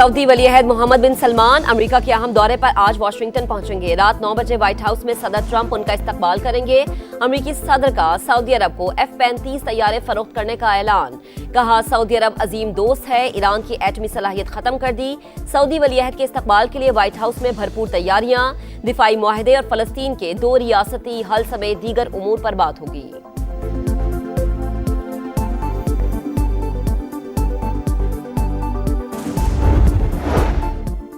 Saudi वलीअहद Mohammad बिन Salman America के अहम दौरे पर आज वाशिंगटन पहुंचेंगे। रात 9 बजे व्हाइट हाउस में सदर ट्रंप उनका इस्तकबाल करेंगे। अमेरिकी सदर का सऊदी अरब को F-35 तैयारे फरोख्त करने का ऐलान। कहा, सऊदी अरब अजीम दोस्त है, ईरान की एटमी सलाहियत खत्म कर दी। सऊदी वलीअहद के इस्तकबाल के लिए व्हाइट हाउस में भरपूर तैयारियां। दिफाई मुआहदे और फलस्तीन के 2 रियासती हल समेत दीगर उमूर पर बात होगी।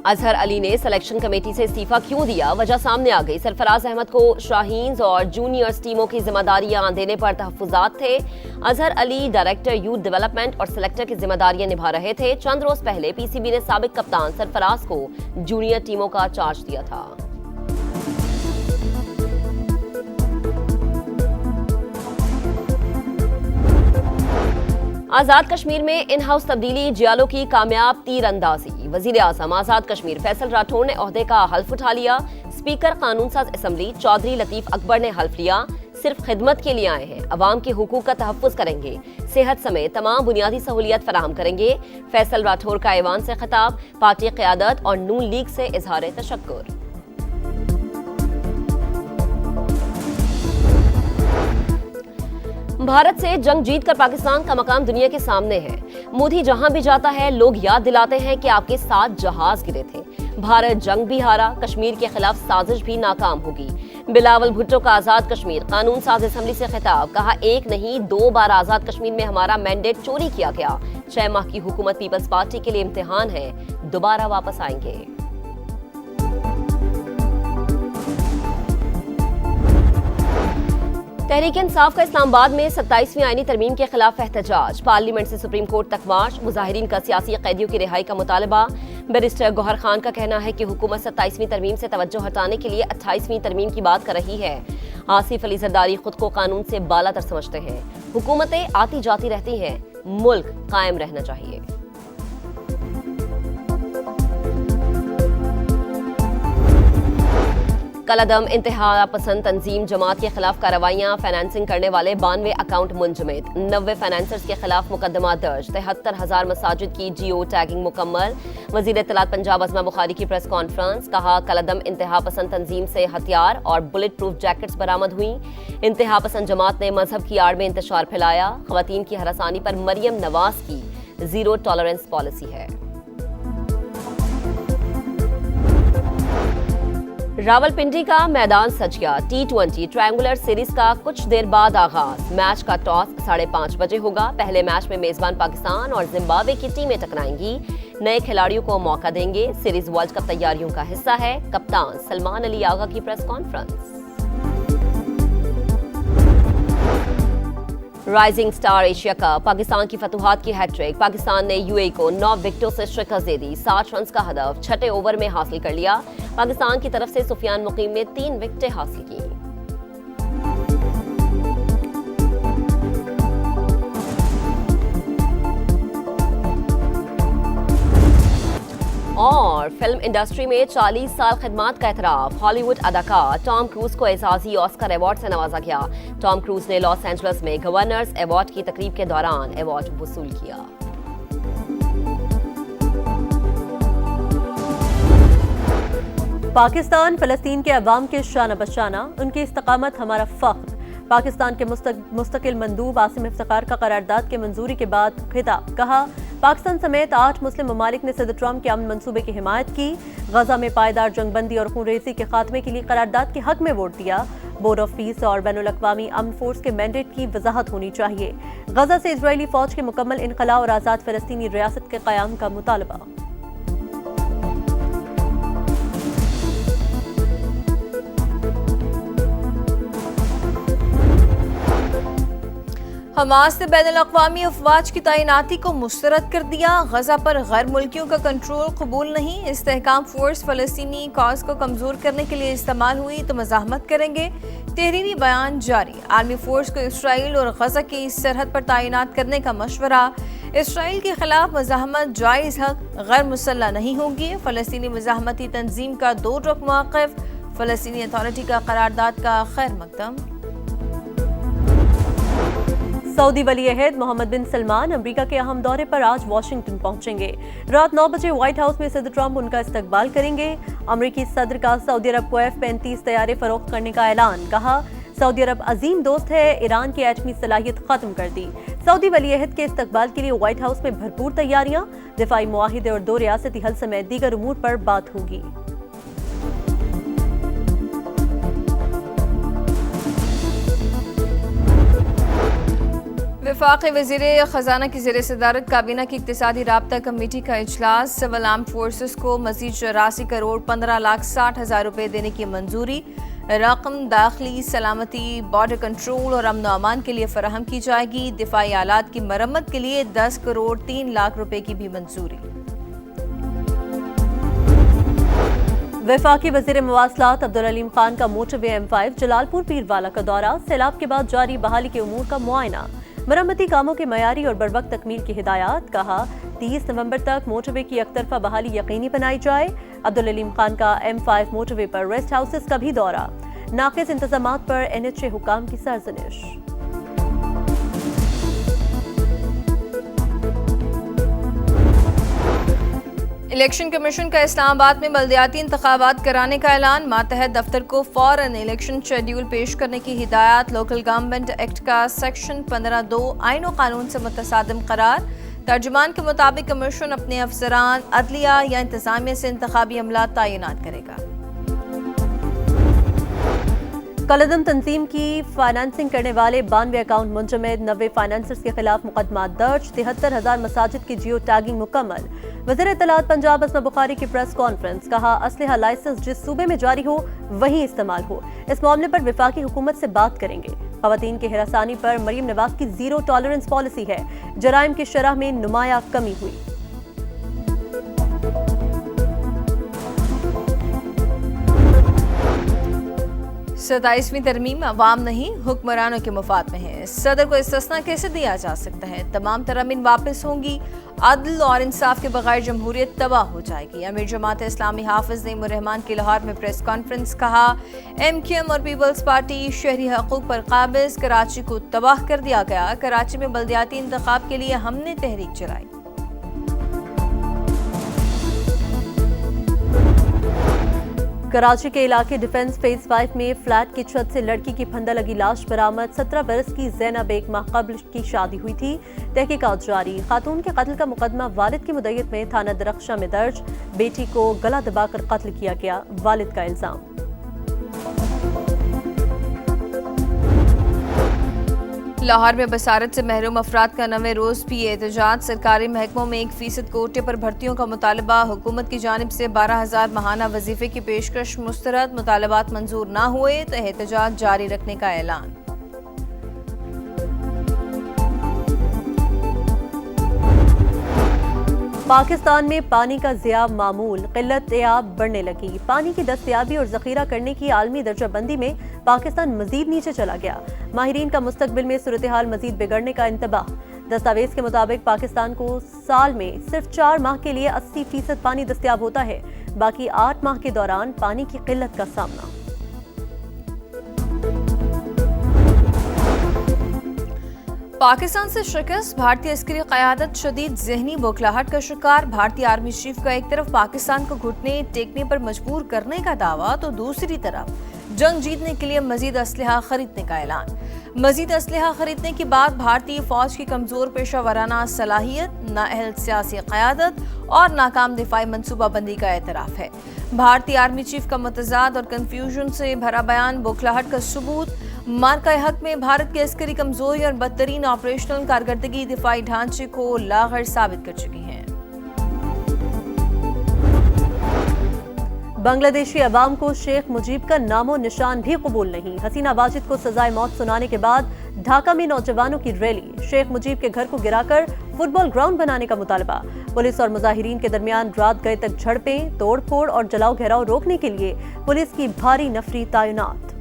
अजहर अली ने सिलेक्शन कमेटी से इस्तीफा क्यों दिया, वजह सामने आ गई। सरफराज अहमद को शाहीन्स और जूनियर्स टीमों की जिम्मेदारियां देने पर तहफ्फुजात थे। Azhar Ali director youth development और सिलेक्टर की जिम्मेदारियां निभा रहे थे। चंद रोज पहले पीसीबी ने साबिक कप्तान सरफराज को जूनियर टीमों का चार्ज दिया था। आजाद कश्मीर में इन हाउस तब्दीली जियालो की कामयाब तीरंदाजी। वजीर आजम आजाद कश्मीर फैसल राठौर ने ओहदे का हल्फ उठा लिया। स्पीकर कानून साज असम्बली चौधरी लतीफ अकबर ने हल्फ लिया। सिर्फ खिदमत के लिए आए हैं, अवाम के हुकूक का तहफ्फुज करेंगे, सेहत समेत तमाम बुनियादी सहूलियत फराहम करेंगे। फैसल राठौर का ऐवान से खिताब, पार्टी क़यादत और नून लीग से इजहार तशक्कुर। भारत से जंग जीतकर पाकिस्तान का मकाम दुनिया के सामने है। मोदी जहां भी जाता है लोग याद दिलाते हैं कि आपके 7 जहाज गिरे थे। भारत जंग भी हारा, कश्मीर के खिलाफ साजिश भी नाकाम होगी। बिलावल भुट्टो का आजाद कश्मीर कानून साज असम्बली से खिताब। कहा, 1 नहीं 2 बार आजाद कश्मीर में हमारा मैंडेट चोरी किया गया। 6 माह की हुकूमत पीपल्स पार्टी के लिए इम्तिहान है, दोबारा वापस आएंगे। तहरीक इंसाफ का इस्लामाबाद में 27वीं आईनी तरमीम के खिलाफ एहतजाज। पार्लियामेंट से सुप्रीम कोर्ट तक मार्च। मुजाहिरीन का सियासी कैदियों की रिहाई का मुतालबा। बैरिस्टर गौहर खान का कहना है कि हुकूमत 27वीं तरमीम से तवज्जो हटाने के लिए 28वीं तरमीम की बात कर रही है। आसिफ अली जरदारी खुद को कानून से बालातर समझते हैं। हुकूमतें आती जाती रहती हैं, मुल्क कायम रहना चाहिए। कलअदम इंतहा पसंद तंजीम जमात के खिलाफ कार्रवाइयां। फाइनेंसिंग करने वाले 92 अकाउंट मुंजमद। 90 फाइनेंसर्स के खिलाफ मुकदमा दर्ज। 73,000 मसाजिद की जियो टैगिंग मुकम्मल। वजीर इत्तलात पंजाब अज़मा बुखारी की प्रेस कॉन्फ्रेंस। कहा, कलअदम इंतहा पसंद तंजीम से हथियार और बुलेट प्रूफ जैकेट्स बरामद हुई। इंतहा पसंद जमात ने मजहब की आड़ में इंतशार फैलाया। खवातीन की हरासानी पर मरियम नवाज की 0 टॉलरेंस पॉलिसी है। रावलपिंडी का मैदान सज गया। T20 ट्रायंगुलर सीरीज का कुछ देर बाद आगाज। मैच का टॉस 5:30 बजे होगा। पहले मैच में मेजबान पाकिस्तान और जिम्बाब्वे की टीमें टकराएंगी। नए खिलाड़ियों को मौका देंगे। सीरीज वर्ल्ड कप तैयारियों का हिस्सा है। कप्तान सलमान अली आगा की press conference. Rising star Asia cup. Pakistan की फतुहात की हैट्रिक। पाकिस्तान ने यूएई को 9 विकेटों से शिकस्त दे दी। 60 रन का हदफ 6 ओवर में हासिल कर लिया। पाकिस्तान की तरफ से सुफियान मुकीम ने 3 विकेटें हासिल की। और फिल्म इंडस्ट्री में 40 साल खिदमत का एतराफ। हॉलीवुड अदाकार टॉम क्रूज को एजाजी ऑस्कर अवार्ड से नवाजा गया। टॉम क्रूज ने लॉस एंजलिस में गवर्नर्स अवार्ड की तकरीब के दौरान अवार्ड वसूल किया। पाकिस्तान फलस्तीन के अवाम के शाना बशाना, उनकी इस्तकामत हमारा फख्र। पाकिस्तान के मुस्तकिल मंदूब आसिम इफ्तिखार का करारदाद के मंजूरी के बाद खिताब। कहा, पाकिस्तान समेत 8 मुस्लिम ममालिक ने सदर ट्रंप के अमन मंसूबे की हिमायत की। गजा में पायदार जंगबंदी और खूनरेजी के खात्मे के लिए करारदाद के हक में वोट दिया। बोर्ड ऑफ पीस और बैनुल अक़वामी अमन फोर्स के मैंडेट की वजाहत होनी चाहिए। गजा से इजरायली फौज के मुकम्मल इनखला और आज़ाद फलस्तीनी रियासत के क़याम का मुतालबा। हमास ने बैनुल-अक़वामी अफ़वाज की तैनाती को मुस्तरद कर दिया। गजा पर गैर मुल्कियों का कंट्रोल कबूल नहीं। इस्तेहकाम फोर्स फ़लस्तीनी कॉज को कमज़ोर करने के लिए इस्तेमाल हुई तो मज़ाहमत करेंगे। तहरीरी बयान जारी। आर्मी फोर्स को इसराइल और गजा की सरहद पर तैनात करने का मशवरा। इसराइल के खिलाफ मज़ाहमत जायज़ हक, गैर मुसल्लह नहीं होगी। फ़लस्तीनी मज़ाहमती तंजीम का 2 रुख मौक़िफ़। फ़लस्तीनी अथॉरिटी का करारदाद का खैर मकदम। सऊदी वली-ए-अहद मोहम्मद बिन सलमान अमेरिका के अहम दौरे पर आज वाशिंगटन पहुंचेंगे। रात 9 बजे व्हाइट हाउस में सदर ट्रंप उनका इस्तकबाल करेंगे। अमेरिकी सदर का सऊदी अरब को F-35 तैयारे फरोख्त करने का ऐलान। कहा, सऊदी अरब अजीम दोस्त है, ईरान की एटमी सलाहियत खत्म कर दी। सऊदी वली-ए-अहद के इस्तकबाल के लिए व्हाइट हाउस में भरपूर तैयारियां। दिफाई मुआहिदे और 2 रियासती हल समेत दीगर उमूर पर बात होगी। वफाकी वज़ीर ख़जाना की ज़ेर सदारत काबीना की इक़्तिसादी राब्ता कमेटी का इजलास। सिविल आर्म फोर्सेस को मज़ीद 84 करोड़ 15,60,000 रुपए देने की मंजूरी। रकम दाखिली सलामती, बॉर्डर कंट्रोल और अमन अमान के लिए फराहम की जाएगी। दिफाई आलात की मरम्मत के लिए 10 करोड़ 3 लाख रुपए की भी मंजूरी। वफाकी वज़ीर मवासलात अब्दुल अलीम खान का मोटरवे M5 जलालपुर पीरवाला का दौरा। सैलाब के बाद जारी बहाली के उमूर का मुआयना। मरम्मती कामों के मयारी और बरवक्त तकमील की हिदायत। कहा, 30 नवंबर तक मोटरवे की एकतरफा बहाली यकीनी बनाई जाए। अब्दुल अलीम खान का M5 मोटरवे पर रेस्ट हाउसेस का भी दौरा। नाक़िस इंतजामात पर NHA हुकाम की सरजनिश। इलेक्शन कमीशन का इस्लामाबाद में बल्दियाती इंतखाबात कराने का ऐलान। मातहत दफ्तर को फौरन इलेक्शन शेड्यूल पेश करने की हिदायत। लोकल गवर्नमेंट एक्ट का सेक्शन 15(2) आईन और कानून से मुतसादिम करार। तर्जुमान के मुताबिक कमीशन अपने अफसरान अदलिया या इंतजामिया से इंतखाबी अमला तैनात करेगा। कलदम तंजीम की फाइनेंसिंग करने वाले 92 अकाउंट मुंजमद। 90 फाइनेंसर्स के खिलाफ मुकदमा दर्ज। 73,000 मसाजिद की जियो टैगिंग मुकम्मल। वज़ीर इत्तलात पंजाब असमा बुखारी की प्रेस कॉन्फ्रेंस। कहा, असलहा लाइसेंस जिस सूबे में जारी हो वहीं इस्तेमाल हो। इस मामले पर वफाकी हुकूमत से बात करेंगे। ख़वातीन की हिरासानी पर मरीम नवाज की जीरो टॉलरेंस पॉलिसी है। जराइम की शरह में नुमाया कमी हुई। 27वीं तरमीम अवाम नहीं हुक्मरानों के मुफाद में है। सदर को इस्तिस्ना कैसे दिया जा सकता है? तमाम तरमीम वापस होंगी। अदल और इंसाफ के बगैर जमहूरियत तबाह हो जाएगी। अमीर जमात इस्लामी हाफिज नईमुर रहमान की लाहौर में प्रेस कॉन्फ्रेंस। कहा, MQM और पीपल्स पार्टी शहरी हकूक पर काबिज। कराची को तबाह कर दिया गया। कराची में बल्दियाती इंतखाब के लिए हमने तहरीक चलाई। कराची के इलाके डिफेंस फेज 5 में फ्लैट की छत से लड़की की फंदा लगी लाश बरामद। 17 बरस की ज़ैनब एक माह कब्ल की शादी हुई थी। तहकीकात जारी। खातून के कत्ल का मुकदमा वालिद की मुद्दत में थाना दरख्शा में दर्ज। बेटी को गला दबाकर कत्ल किया गया, वालिद का इल्जाम। लाहौर में बसारत से महरूम अफराद का 9वें रोज भी एहतजाज। सरकारी महकमों में 1% कोटे पर भर्तियों का मुतालबा। हुकूमत की जानिब से 12,000 माहाना वजीफे की पेशकश मुस्तरद। मुतालबात मंजूर ना हुए तो एहतजाज जारी रखने का ऐलान। पाकिस्तान में पानी का ज़ियाब मामूल। क़िल्लत आब बढ़ने लगी। पानी की दस्तयाबी और ज़ख़ीरा करने की आलमी दर्जाबंदी में पाकिस्तान मजीद नीचे चला गया। माहिरीन का मुस्तकबिल में सूरत हाल मजीद बिगड़ने का इंतबाह। दस्तावेज के मुताबिक पाकिस्तान को साल में सिर्फ 4 माह के लिए 80% पानी दस्तयाब होता है। बाकी 8 माह के दौरान पानी की किल्लत का सामना। पाकिस्तान से शिकस्त। भारतीय अस्करी क़यादत शदीद ज़हनी बौखलाहट का शिकार। भारतीय आर्मी चीफ का एक तरफ पाकिस्तान को घुटने टेकने पर मजबूर करने का दावा तो दूसरी तरफ जंग जीतने के लिए मजीद असलहा खरीदने का ऐलान। मजीद असलहा खरीदने की बात भारतीय फौज की कमजोर पेशा वराना सलाहियत, नाअहल सियासी क़यादत और नाकाम दिफाई मनसूबाबंदी का एतराफ़ है। भारतीय आर्मी चीफ का मुतजाद और कन्फ्यूजन से भरा बयान बौखलाहट का सबूत। मार्का हक में भारत की अस्करी कमजोरी और बदतरीन ऑपरेशनल कारकर्दगी दिफाई ढांचे को लागर साबित कर चुकी है। बांग्लादेशी अवाम को शेख मुजीब का नामो निशान भी कबूल नहीं। हसीना वाजिद को सजाए मौत सुनाने के बाद ढाका में नौजवानों की रैली। शेख मुजीब के घर को गिराकर फुटबॉल ग्राउंड बनाने का मुतालबा। पुलिस और मुजाहिरीन के दरमियान रात गए तक झड़पें, तोड़फोड़ और जलाओ घेराव रोकने के लिए पुलिस की भारी नफरी तैनात।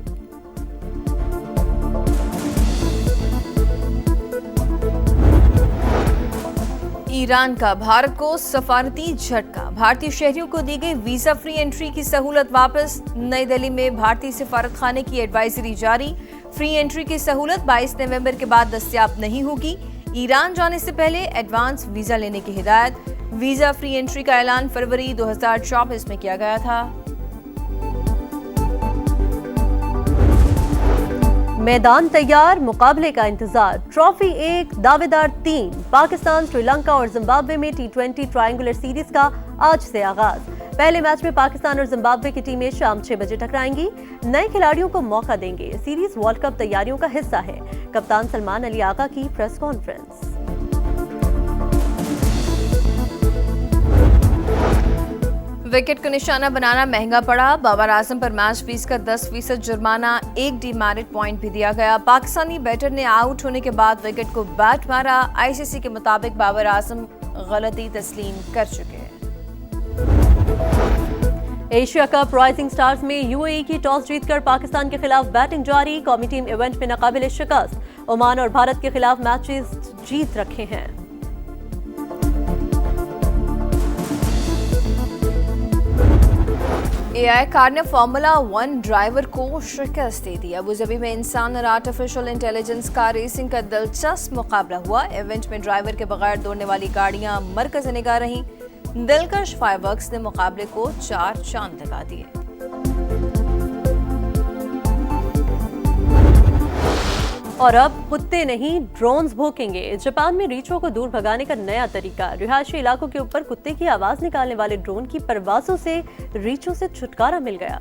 ईरान का भारत को सफारती झटका। भारतीय शहरियों को दी गई वीजा फ्री एंट्री की सहूलत वापस। नई दिल्ली में भारतीय सिफारत खाने की एडवाइजरी जारी। फ्री एंट्री की सहूलत 22 नवंबर के बाद दस्तयाब नहीं होगी। ईरान जाने से पहले एडवांस वीजा लेने की हिदायत। वीजा फ्री एंट्री का ऐलान फरवरी 2024 में किया गया था। मैदान तैयार, मुकाबले का इंतजार। ट्रॉफी 1, दावेदार 3। पाकिस्तान, श्रीलंका और जिम्बाब्वे में T20 ट्रायंगुलर सीरीज का आज से आगाज। पहले मैच में पाकिस्तान और जिम्बाब्वे की टीमें शाम 6 बजे टकराएंगी। नए खिलाड़ियों को मौका देंगे। सीरीज वर्ल्ड कप तैयारियों का हिस्सा है। कप्तान सलमान अली आगा की प्रेस कॉन्फ्रेंस। विकेट को निशाना बनाना महंगा पड़ा। बाबर आजम पर मैच फीस का 10% जुर्माना, 1 डीमेरिट पॉइंट भी दिया गया। पाकिस्तानी बैटर ने आउट होने के बाद विकेट को बैट मारा। आईसीसी के मुताबिक बाबर आजम गलती तस्लीम कर चुके हैं। एशिया कप राइजिंग स्टार्स में यूएई की टॉस जीतकर पाकिस्तान के खिलाफ बैटिंग जारी। कौमी टीम इवेंट में नाकाबिले शिकस्त। ओमान और भारत के खिलाफ मैचेस जीत रखे हैं। एआई कार ने फार्मूला 1 ड्राइवर को शिकस्त दे दी। अबूधाबी में इंसान और आर्टिफिशियल इंटेलिजेंस कार रेसिंग का दिलचस्प मुकाबला हुआ। इवेंट में ड्राइवर के बगैर दौड़ने वाली गाड़ियां मरकज़ निगाह रहीं। दिलकश फायरवर्क्स ने मुकाबले को 4 चांद लगा दिए। और अब कुत्ते नहीं, ड्रोन्स भौंकेंगे। जापान में रीछों को दूर भगाने का नया तरीका। रिहायशी इलाकों के ऊपर कुत्ते की आवाज निकालने वाले ड्रोन की परवाजों से रीछों से छुटकारा मिल गया।